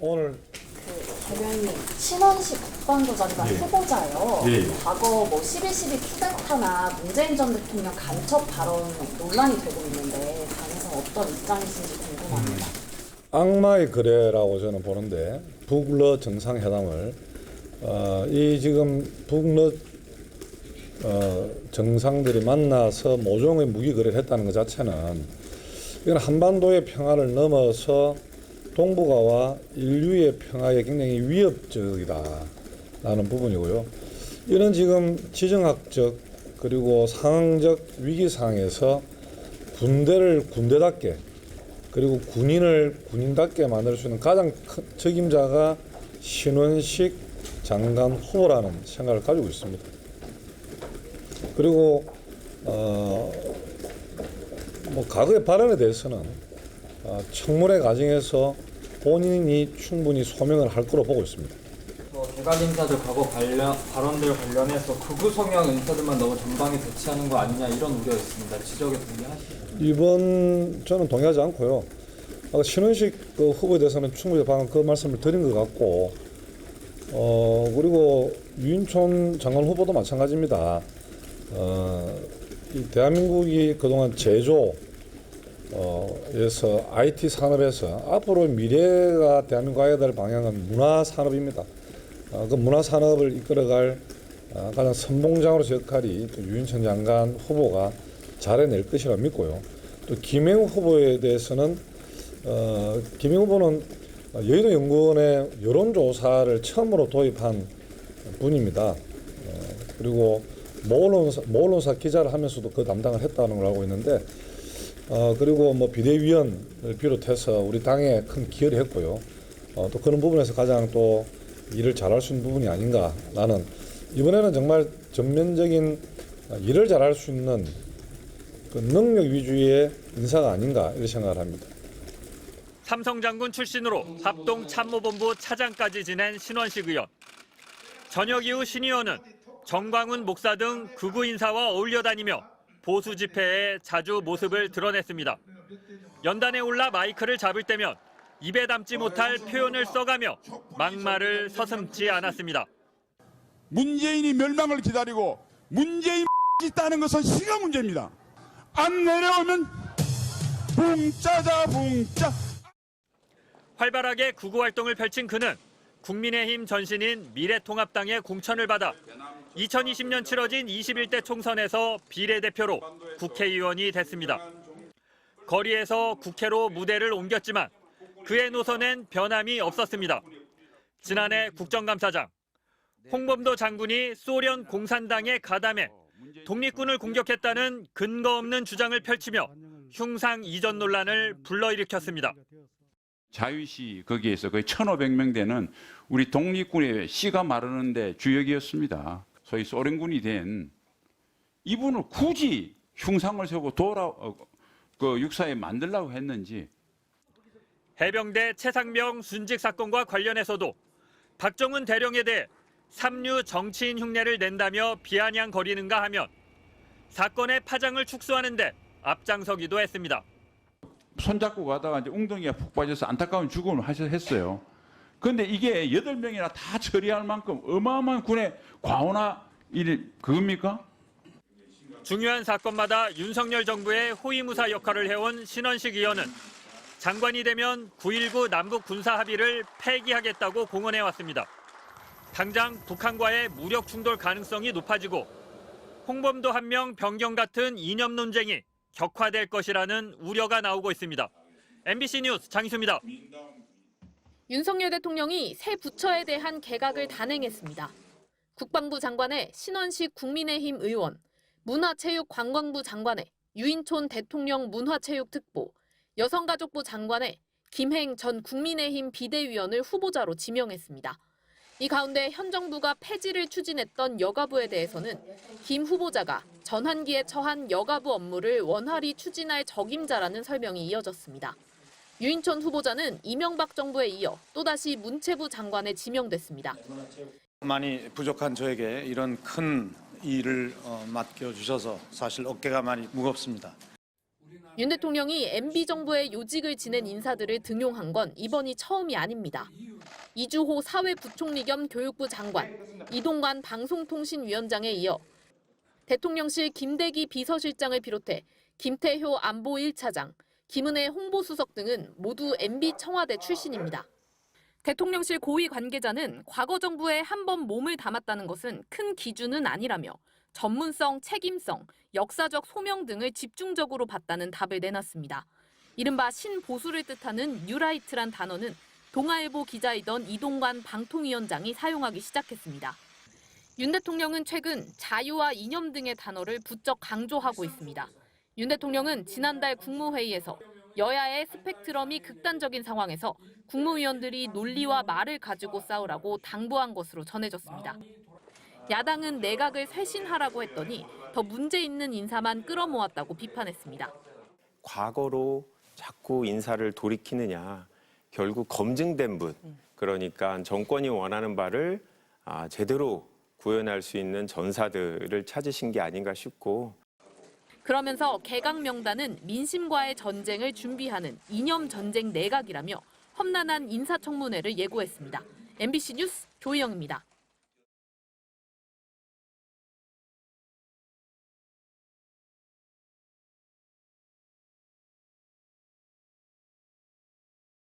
오늘 대변인 신원식 국방부장관 후보자요. 과거 11.12 쿠데타나 문재인 전 대통령 간첩 발언 논란이 되고 있는데 당에서 어떤 입장이신지 궁금합니다. 악마의 거래라고 저는 보는데 북러 정상회담을 이 지금 북러 정상들이 만나서 모종의 무기 거래를 했다는 것 자체는 이건 한반도의 평화를 넘어서 동북아와 인류의 평화에 굉장히 위협적이다라는 부분이고요. 이런 지금 지정학적 그리고 상황적 위기 상황에서 군대를 군대답게 그리고 군인을 군인답게 만들 수 있는 가장 큰 책임자가 신원식 장관 후보라는 생각을 가지고 있습니다. 그리고 뭐 과거의 발언에 대해서는 청문회 과정에서 본인이 충분히 소명을 할 거로 보고 있습니다. 개각 인사들 과거 발언들 관련해서 극우 성향 인사들만 너무 전방에 배치하는 거 아니냐 이런 우려 있습니다. 지적에 동의하시죠? 이번 저는 동의하지 않고요. 신원식 후보에 대해서는 충분히 방금 그 말씀을 드린 것 같고 그리고 유인촌 장관 후보도 마찬가지입니다. 이 대한민국이 그동안 제조 에서 IT 산업에서 앞으로 미래가 대한민국 가야 될 방향은 문화 산업입니다. 그 문화 산업을 이끌어갈 가장 선봉장으로서 역할이 또 유인천 장관 후보가 잘해낼 것이라 믿고요. 또 김행우 후보에 대해서는 김행우 후보는 여의도 연구원의 여론조사를 처음으로 도입한 분입니다. 그리고 모언론사 기자를 하면서도 그 담당을 했다는 걸 알고 있는데 그리고 뭐 비대위원을 비롯해서 우리 당에 큰 기여를 했고요. 또 그런 부분에서 가장 또 일을 잘할 수 있는 부분이 아닌가. 나는 이번에는 정말 전면적인 일을 잘할 수 있는 그 능력 위주의 인사가 아닌가 이렇게 생각을 합니다. 삼성장군 출신으로 합동참모본부 차장까지 지낸 신원식 의원. 전역 이후 신 의원은 정광훈 목사 등 극우 인사와 어울려 다니며 보수 집회에 자주 모습을 드러냈습니다. 연단에 올라 마이크를 잡을 때면 입에 담지 못할 표현을 써가며 막말을 서슴지 않았습니다. 문재인이 멸망을 기다리고 문재인 있다는 것은 시가 문제입니다. 안 내려오면 붕짜자 붕짜. 활발하게 극우 활동을 펼친 그는 국민의힘 전신인 미래통합당의 공천을 받아 2020년 치러진 21대 총선에서 비례대표로 국회의원이 됐습니다. 거리에서 국회로 무대를 옮겼지만 그의 노선엔 변함이 없었습니다. 지난해 국정감사장, 홍범도 장군이 소련 공산당에 가담해 독립군을 공격했다는 근거 없는 주장을 펼치며 흉상 이전 논란을 불러일으켰습니다. 자유시 거기에서 거의 1,500명 되는 우리 독립군의 씨가 마르는데 주역이었습니다. 소위 소련군이 된 이분을 굳이 흉상을 세우고 육사에 만들려고 했는지. 해병대 최상병 순직 사건과 관련해서도 박정훈 대령에 대해 삼류 정치인 흉내를 낸다며 비아냥거리는가 하면 사건의 파장을 축소하는 데 앞장서기도 했습니다. 손잡고 가다가 이제 웅덩이가 푹 빠져서 안타까운 죽음을 했어요. 그런데 이게 8명이나 다 처리할 만큼 어마어마한 군의 과오나 그겁니까? 중요한 사건마다 윤석열 정부의 호위무사 역할을 해온 신원식 의원은 장관이 되면 9.19 남북 군사 합의를 폐기하겠다고 공언해왔습니다. 당장 북한과의 무력 충돌 가능성이 높아지고 홍범도 한 명 변경 같은 이념 논쟁이 격화될 것이라는 우려가 나오고 있습니다. MBC 뉴스 장희수입니다. 윤석열 대통령이 새 부처에 대한 개각을 단행했습니다. 국방부 장관의 신원식 국민의힘 의원, 문화체육관광부 장관의 유인촌 대통령 문화체육특보, 여성가족부 장관의 김행 전 국민의힘 비대위원을 후보자로 지명했습니다. 이 가운데 현 정부가 폐지를 추진했던 여가부에 대해서는 김 후보자가 전환기에 처한 여가부 업무를 원활히 추진할 적임자라는 설명이 이어졌습니다. 유인촌 후보자는 이명박 정부에 이어 또다시 문체부 장관에 지명됐습니다. 많이 부족한 저에게 이런 큰 일을 맡겨주셔서 사실 어깨가 많이 무겁습니다. 윤 대통령이 MB 정부의 요직을 지낸 인사들을 등용한 건 이번이 처음이 아닙니다. 이주호 사회부총리 겸 교육부 장관, 이동관 방송통신위원장에 이어 대통령실 김대기 비서실장을 비롯해 김태효 안보 1차장, 김은혜 홍보수석 등은 모두 MB 청와대 출신입니다. 대통령실 고위 관계자는 과거 정부에 한 번 몸을 담았다는 것은 큰 기준은 아니라며 전문성, 책임성, 역사적 소명 등을 집중적으로 봤다는 답을 내놨습니다. 이른바 신보수를 뜻하는 뉴라이트란 단어는 동아일보 기자이던 이동관 방통위원장이 사용하기 시작했습니다. 윤 대통령은 최근 자유와 이념 등의 단어를 부쩍 강조하고 있습니다. 윤 대통령은 지난달 국무회의에서 여야의 스펙트럼이 극단적인 상황에서 국무위원들이 논리와 말을 가지고 싸우라고 당부한 것으로 전해졌습니다. 야당은 내각을 쇄신하라고 했더니 더 문제 있는 인사만 끌어모았다고 비판했습니다. 과거로 자꾸 인사를 돌이키느냐. 결국 검증된 분, 그러니까 정권이 원하는 바를 제대로 구현할 수 있는 전사들을 찾으신 게 아닌가 싶고. 그러면서 개각 명단은 민심과의 전쟁을 준비하는 이념 전쟁 내각이라며 험난한 인사청문회를 예고했습니다. MBC 뉴스 조희영입니다.